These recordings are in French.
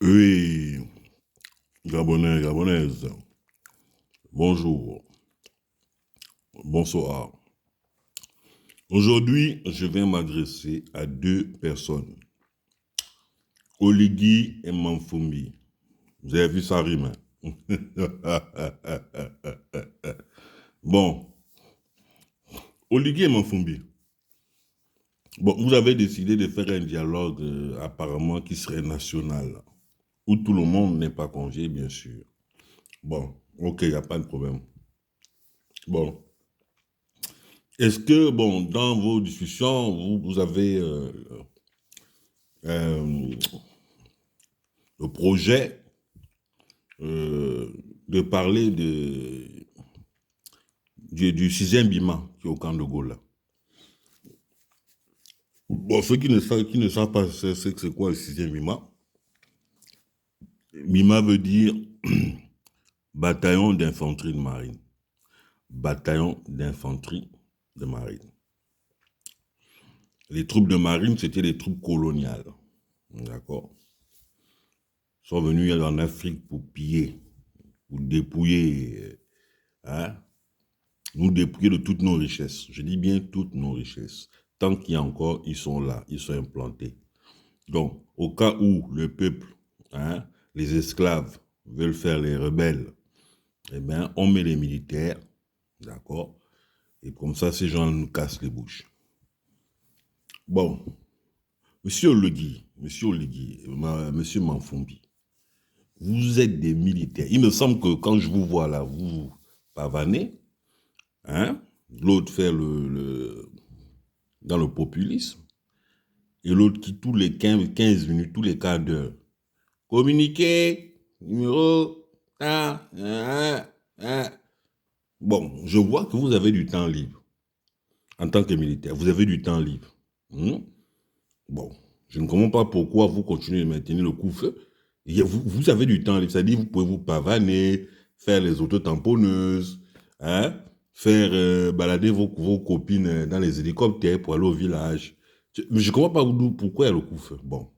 Oui, Gabonais, Gabonaises, bonjour, bonsoir. Aujourd'hui, je vais m'adresser à deux personnes, Oligui et Manfumbi. Vous avez vu ça rime, hein? Bon, Oligui et Manfumbi. Bon, vous avez décidé de faire un dialogue apparemment qui serait national, où tout le monde n'est pas congé, bien sûr. Bon, ok, il n'y a pas de problème. Bon, est-ce que, bon, dans vos discussions, vous avez euh, le projet euh, de parler du sixième Bima qui est au camp de Gaulle, là? Bon, ceux qui ne savent pas c'est quoi le sixième Bima, Bima veut dire bataillon d'infanterie de marine. Bataillon d'infanterie de marine. Les troupes de marine, c'était les troupes coloniales. D'accord? Ils sont venus en Afrique pour piller, pour dépouiller, hein, nous dépouiller de toutes nos richesses. Je dis bien toutes nos richesses. Tant qu'il y a encore, ils sont là, ils sont implantés. Donc, au cas où le peuple, hein, les esclaves veulent faire les rebelles, eh bien, on met les militaires, d'accord? Et comme ça, ces gens nous cassent les bouches. Bon, Monsieur Oligui, Monsieur Manfumbi, vous êtes des militaires. Il me semble que quand je vous vois là, vous pavanez, hein? L'autre fait dans le populisme, et l'autre qui tous les 15 minutes, tous les quarts d'heure, communiqué, numéro, ah. Bon, je vois que vous avez du temps libre en tant que militaire. Vous avez du temps libre. Hmm? Bon, je ne comprends pas pourquoi vous continuez de maintenir le coup-feu. Vous avez du temps libre, c'est-à-dire vous pouvez vous pavaner, faire les autotamponneuses, hein, faire balader vos copines dans les hélicoptères pour aller au village. Mais je ne comprends pas pourquoi il y a le coup-feu. Bon,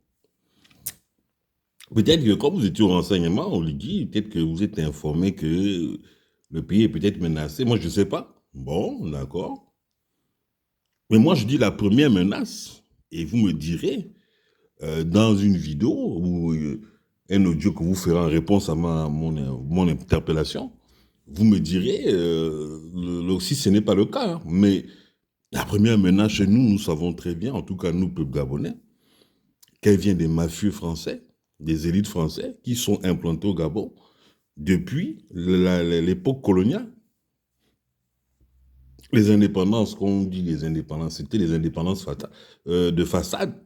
peut-être que quand vous étiez au renseignement, on lui dit, peut-être que vous êtes informé que le pays est peut-être menacé. Moi, je ne sais pas. Bon, d'accord. Mais moi, je dis la première menace, et vous me direz, dans une vidéo ou un audio que vous ferez en réponse à mon interpellation, vous me direz si ce n'est pas le cas. Hein. Mais la première menace chez nous, nous savons très bien, en tout cas nous, peuple gabonais, qu'elle vient des mafieux français, des élites français qui sont implantés au Gabon depuis l'époque coloniale. Les indépendances, qu'on dit les indépendances, c'était les indépendances de façade.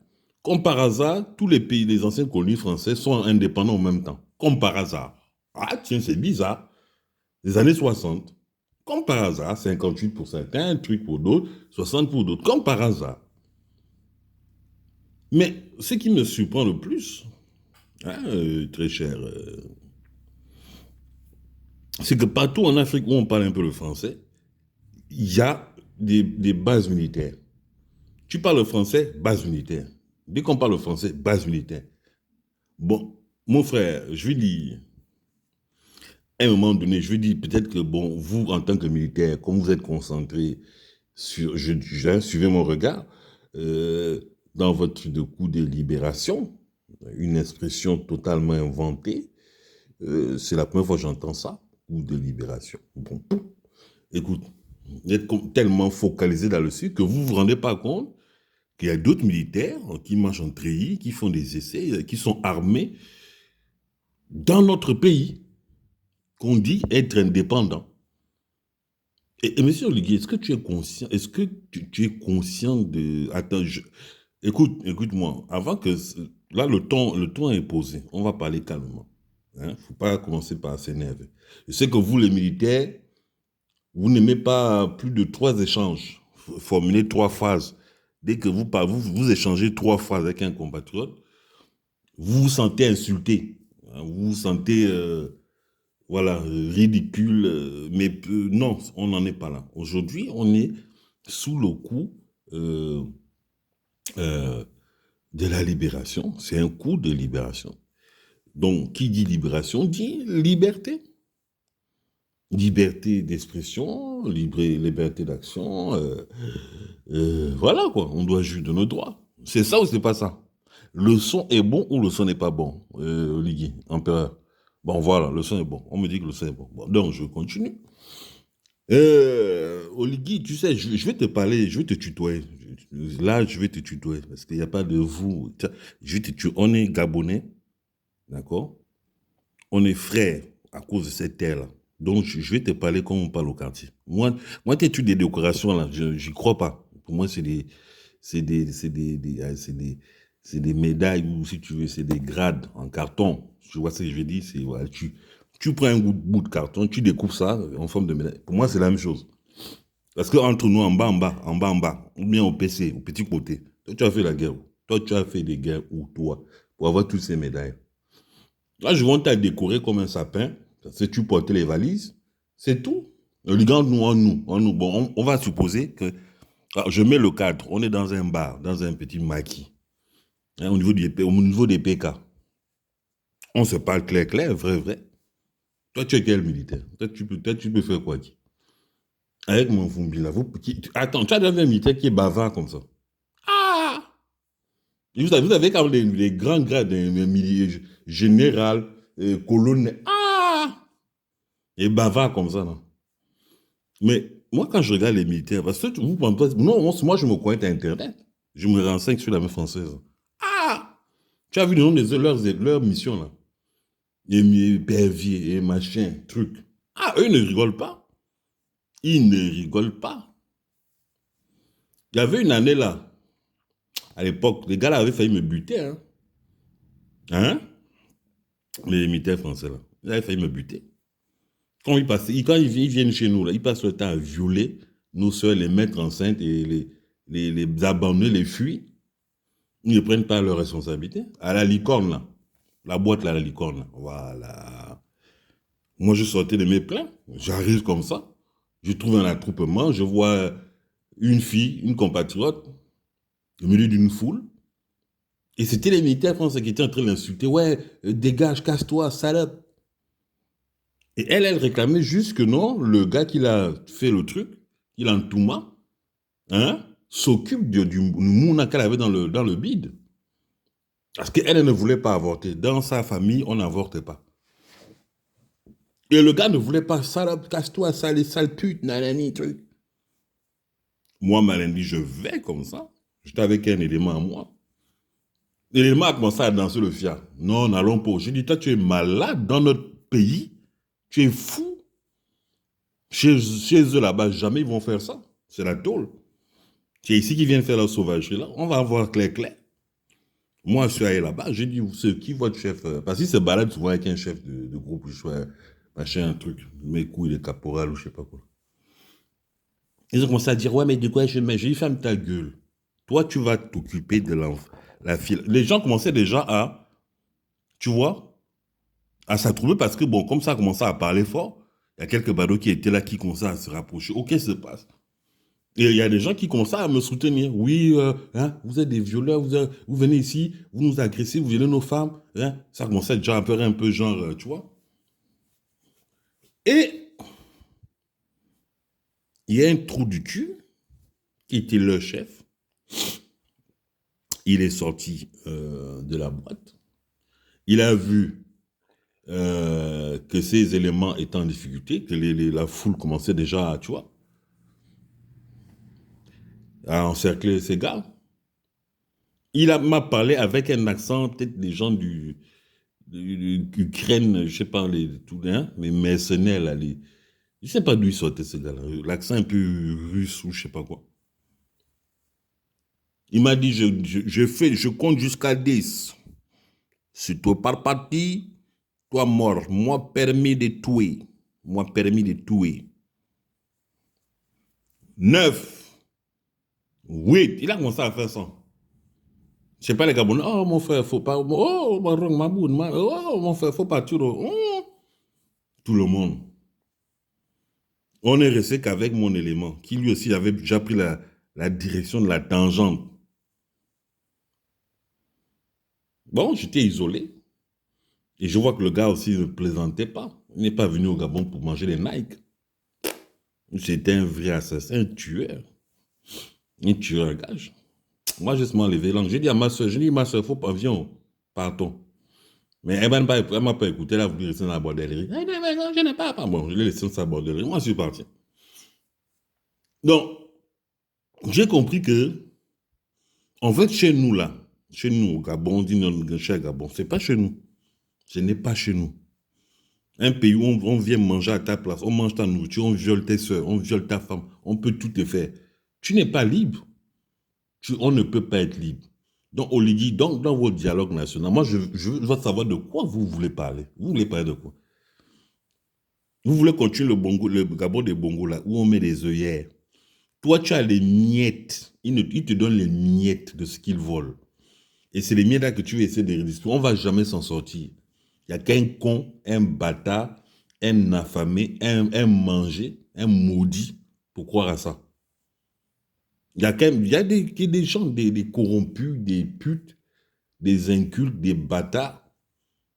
Comme par hasard, tous les pays, les anciennes colonies françaises sont indépendants en même temps. Comme par hasard. Ah tiens, c'est bizarre. Les années 60. Comme par hasard, 58 pour certains, un truc pour d'autres, 60 pour d'autres. Comme par hasard. Mais ce qui me surprend le plus, hein, très cher, c'est que partout en Afrique où on parle un peu le français, il y a des bases militaires. Tu parles français, base militaire. Dès qu'on parle français, base militaire. Bon, mon frère, je lui dis, à un moment donné, je lui dis peut-être que, bon, vous, en tant que militaire, comme vous êtes concentré sur, suivez mon regard, euh, dans votre de coup de libération, une expression totalement inventée, c'est la première fois que j'entends ça, coup de libération. Bon, écoute, vous êtes tellement focalisé là-dessus que vous ne vous rendez pas compte qu'il y a d'autres militaires qui marchent en treillis, qui font des essais, qui sont armés dans notre pays, qu'on dit être indépendant. Et monsieur Oligui, est-ce que tu es conscient, est-ce que tu es conscient de... Attends, écoute-moi, avant que... Là, le ton est posé, on va parler calmement. Il ne faut pas commencer par s'énerver. Je sais que vous, les militaires, vous n'aimez pas plus de 3 échanges, formuler 3 phrases. Dès que vous échangez 3 phrases avec un compatriote, vous vous sentez insulté, hein, vous vous sentez voilà, ridicule, mais non, on n'en est pas là. Aujourd'hui, on est sous le coup euh, euh, de la libération. C'est un coup de libération. Donc, qui dit libération dit liberté. Liberté d'expression, liberté d'action. Voilà quoi, on doit juger de nos droits. C'est ça ou c'est pas ça? Le son est bon ou le son n'est pas bon, Oligui, empereur? Bon, voilà, le son est bon. On me dit que le son est bon. Bon, donc, je continue. Oligui, tu sais, je vais te parler, je vais te tutoyer. Là, je vais te tutoyer parce qu'il n'y a pas de vous. Je vais te tutoyer. On est Gabonais, d'accord? On est frères à cause de cette terre-là. Donc, je vais te parler comme on parle au quartier. Moi tes études des décorations, là, j'y crois pas. Pour moi, c'est des médailles ou, si tu veux, c'est des grades en carton. Tu vois ce que je veux dire? C'est, voilà, tu prends un bout de carton, tu découpes ça en forme de médaille. Pour moi, c'est la même chose. Parce qu'entre nous, en bas, ou bien au PC, au petit côté, toi, tu as fait la guerre. Toi, tu as fait des guerres où, toi, pour avoir toutes ces médailles. Là, je vais te décorer comme un sapin. Si tu portais les valises, c'est tout. Regarde nous en nous. Bon, on va supposer que, alors, je mets le cadre. On est dans un bar, dans un petit maquis, hein, au niveau des PK. On se parle clair, vrai. Toi, tu es quel militaire? Toi, tu peux faire quoi? Avec mon Fumbi là. Attends, tu as déjà vu un militaire qui est bavard comme ça? Ah! Vous avez quand même les grands grades, général, colonel. Ah! Et bavard comme ça, non? Mais moi, quand je regarde les militaires, parce que vous pensez, non, moi, je me connecte à Internet. Je me renseigne sur l'armée française. Ah! Tu as vu le nom leurs missions, là? Et perviers, et machin, truc. Ah, eux ne rigolent pas. Ils ne rigolent pas. Il y avait une année, là, à l'époque, les gars là avaient failli me buter, hein? Hein? Les militaires français, là. Ils avaient failli me buter. Quand ils viennent chez nous, là, ils passent le temps à violer nos soeurs, les mettre enceintes et les abandonner, les fuir. Ils ne prennent pas leurs responsabilités. À la licorne, là. La boîte, là, la licorne, là. Voilà. Moi, je sortais de mes plans. J'arrive comme ça. Je trouve un attroupement. Je vois une fille, une compatriote, au milieu d'une foule. Et c'était les militaires français qui étaient en train de l'insulter. Ouais, dégage, casse-toi, salope. Et elle réclamait juste que non, le gars qui a fait le truc, il a un touma, hein, s'occupe du mouna qu'elle avait dans le bide. Parce qu'elle ne voulait pas avorter. Dans sa famille, on n'avorte pas. Et le gars ne voulait pas, salope, casse-toi, sale pute, nanani, truc. Moi, Malendi, je vais comme ça. J'étais avec un élément à moi. L'élément a commencé à danser le fiat. Non, n'allons pas. J'ai dit, toi, tu es malade dans notre pays. Tu es fou. Chez eux là-bas, jamais ils vont faire ça. C'est la tôle. C'est ici qu'ils viennent faire la sauvagerie là. On va voir clair. Moi, je suis allé là-bas, j'ai dit, c'est qui votre chef? Parce qu'il se balade souvent avec un chef de groupe, je sais, machin, un truc, mes couilles, les caporal ou je sais pas quoi. Ils ont commencé à dire, ouais, mais de quoi je mets? J'ai dit, ferme ta gueule. Toi, tu vas t'occuper de la fille. Les gens commençaient déjà à, tu vois, à s'attrouver parce que, bon, comme ça a commencé à parler fort, il y a quelques badauds qui étaient là qui commençaient à se rapprocher. Ok, se passe. Et il y a des gens qui commencent à me soutenir. Oui, hein, vous êtes des violeurs, vous venez ici, vous nous agressez, vous violez nos femmes. Hein. Ça commençait déjà à faire un peu genre, tu vois. Et il y a un trou du cul qui était le chef. Il est sorti de la boîte. Il a vu que ces éléments étaient en difficulté, que la foule commençait déjà, tu vois, à encercler ces gars. M'a parlé avec un accent, peut-être des gens d'Ukraine, je sais pas, tout, hein, mais mercenaires, là, je sais pas d'où ils sortaient, ces gars-là. L'accent un peu russe ou je sais pas quoi. Il m'a dit, je compte jusqu'à 10. Si toi pas parti, toi mort. Moi permis de tuer. Moi permis de tuer. 9, 8. Il a commencé à faire ça. Je sais pas les Gabonais. Oh mon frère, faut pas. Oh, mon frère, faut pas tuer. Oh. Tout le monde. On est resté qu'avec mon élément, qui lui aussi avait déjà pris la direction de la tangente. Bon, j'étais isolé. Et je vois que le gars aussi ne plaisantait pas. Il n'est pas venu au Gabon pour manger les Nike. C'était un vrai assassin, un tueur à gage. Moi, je suis levé langue. J'ai dit à ma soeur, ma soeur, faut pas, viens, partons. Mais elle m'a pas écouté, elle a voulu rester dans la bordellerie. Elle dit, mais non, je n'ai pas. Bon, je l'ai laissé dans sa bordellerie. Moi, je suis parti. Donc, j'ai compris que, en fait, chez nous, au Gabon, on dit non, chez Gabon, c'est pas chez nous. Ce n'est pas chez nous. Un pays où on vient manger à ta place, on mange ta nourriture, on viole tes soeurs, on viole ta femme, on peut tout te faire. Tu n'es pas libre. On ne peut pas être libre. Donc, Oligui, dans votre dialogue national, moi, je veux savoir de quoi vous voulez parler. Vous voulez parler de quoi? Vous voulez continuer le Gabon des Bongo, là, où on met des œillères. Toi, tu as les miettes. Ils te donnent les miettes de ce qu'ils volent. Et c'est les miettes là que tu veux essayer de résister. On ne va jamais s'en sortir. Il n'y a qu'un con, un bâtard, un affamé, un mangé, un maudit pour croire à ça. Il y a des gens, des corrompus, des putes, des incultes, des bâtards.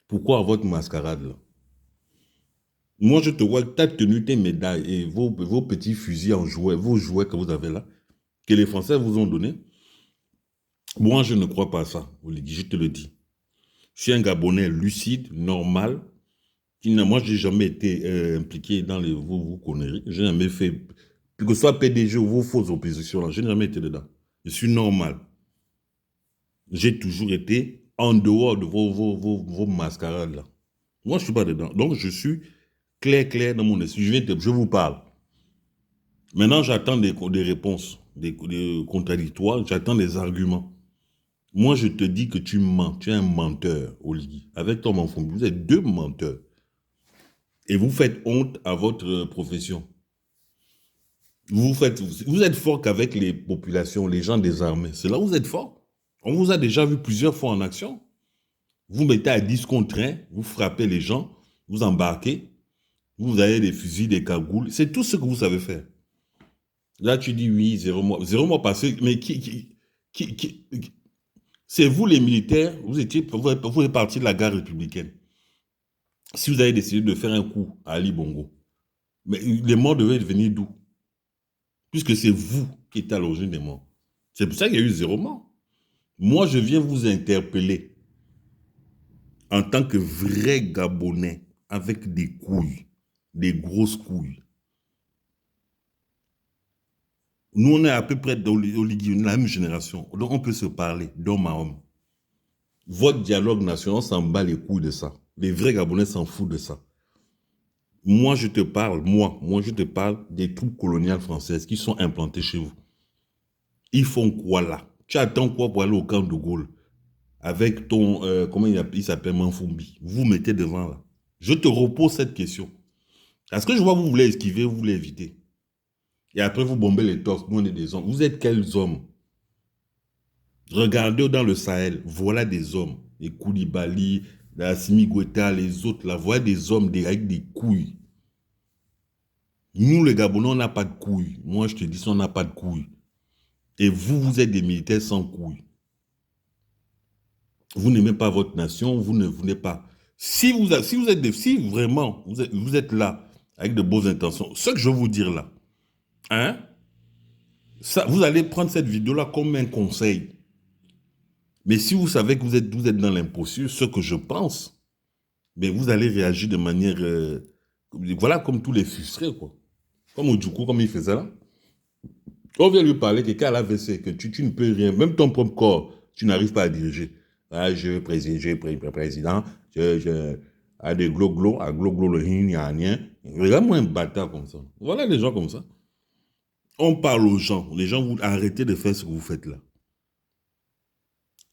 Pourquoi votre mascarade là? Moi, je te vois, ta tenue, tes médailles et vos petits fusils en jouets, vos jouets que vous avez là, que les Français vous ont donné. Moi, je ne crois pas à ça, Oligui, je te le dis. Je suis un Gabonais lucide, normal. Moi, je n'ai jamais été impliqué dans vos conneries. Je n'ai jamais fait, que ce soit PDG ou vos fausses oppositions, là, je n'ai jamais été dedans. Je suis normal. J'ai toujours été en dehors de vos mascarades là. Moi, je ne suis pas dedans. Donc, je suis clair dans mon esprit. Je vous parle. Maintenant, j'attends des réponses, des contradictoires. J'attends des arguments. Moi, je te dis que tu mens. Tu es un menteur, Oligui. Avec ton enfant, vous êtes deux menteurs. Et vous faites honte à votre profession. Vous êtes fort qu'avec les populations, les gens désarmés. C'est là où vous êtes fort. On vous a déjà vu plusieurs fois en action. Vous mettez à 10 contre 1, vous frappez les gens, vous embarquez, vous avez des fusils, des cagoules. C'est tout ce que vous savez faire. Là, tu dis oui, 0 mois. 0 mois passé, mais c'est vous les militaires, vous êtes parti de la garde républicaine. Si vous avez décidé de faire un coup à Ali Bongo, mais les morts devaient venir d'où? Puisque c'est vous qui êtes à l'origine des morts. C'est pour ça qu'il y a eu 0 mort. Moi, je viens vous interpeller en tant que vrai Gabonais avec des couilles, des grosses couilles. Nous, on est à peu près dans la même génération. Donc, on peut se parler d'homme à homme. Votre dialogue national s'en bat les couilles de ça. Les vrais Gabonais s'en foutent de ça. Moi, je te parle, je te parle des troupes coloniales françaises qui sont implantées chez vous. Ils font quoi là? Tu attends quoi pour aller au camp de Gaulle? Avec ton, comment il s'appelle, Manfumbi. Vous mettez devant là. Je te repose cette question. Parce que je vois que vous voulez esquiver, vous voulez éviter. Et après, vous bombez les torses. Nous, on est des hommes. Vous êtes quels hommes? Regardez dans le Sahel. Voilà des hommes. Les Koulibaly, la Assimi Goïta, les autres là. Voilà des hommes avec des couilles. Nous, les Gabonais, on n'a pas de couilles. Moi, je te dis, on n'a pas de couilles. Et vous, vous êtes des militaires sans couilles. Vous n'aimez pas votre nation, vous n'êtes pas. Si vraiment vous êtes là avec de bonnes intentions, ce que je veux vous dire là, hein, ça, vous allez prendre cette vidéo-là comme un conseil. Mais si vous savez que vous êtes dans l'imposture, ce que je pense, mais vous allez réagir de manière, voilà, comme tous les frustrés, quoi. Comme Ojukwu, comme il faisait là. On vient lui parler, quelqu'un à l'AVC, que tu ne peux rien, même ton propre corps, tu n'arrives pas à diriger. Ah, je président, à des glo-glo, à glo-glo le rien. Regarde-moi un bâtard comme ça. Voilà les gens comme ça. On parle aux gens. Les gens, vous arrêtez de faire ce que vous faites là.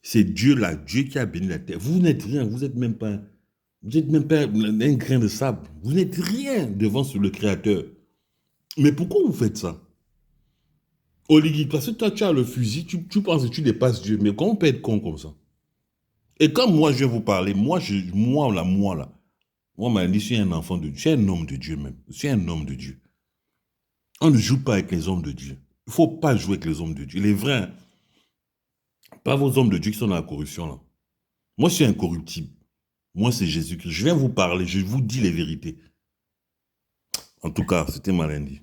C'est Dieu là, Dieu qui a béni la terre. Vous n'êtes rien, vous n'êtes même pas un grain de sable. Vous n'êtes rien devant le Créateur. Mais pourquoi vous faites ça? Oligui, parce que toi, tu as le fusil, tu penses que tu dépasses Dieu. Mais comment on peut être con comme ça? Et quand moi, je vais vous parler, moi, m'a dit, je suis un enfant de Dieu. Je suis un homme de Dieu même. Je suis un homme de Dieu. On ne joue pas avec les hommes de Dieu. Il ne faut pas jouer avec les hommes de Dieu. Les vrais, pas vos hommes de Dieu qui sont dans la corruption là. Moi, je suis incorruptible. Moi, c'est Jésus-Christ. Je viens vous parler, je vous dis les vérités. En tout cas, c'était mal lundi.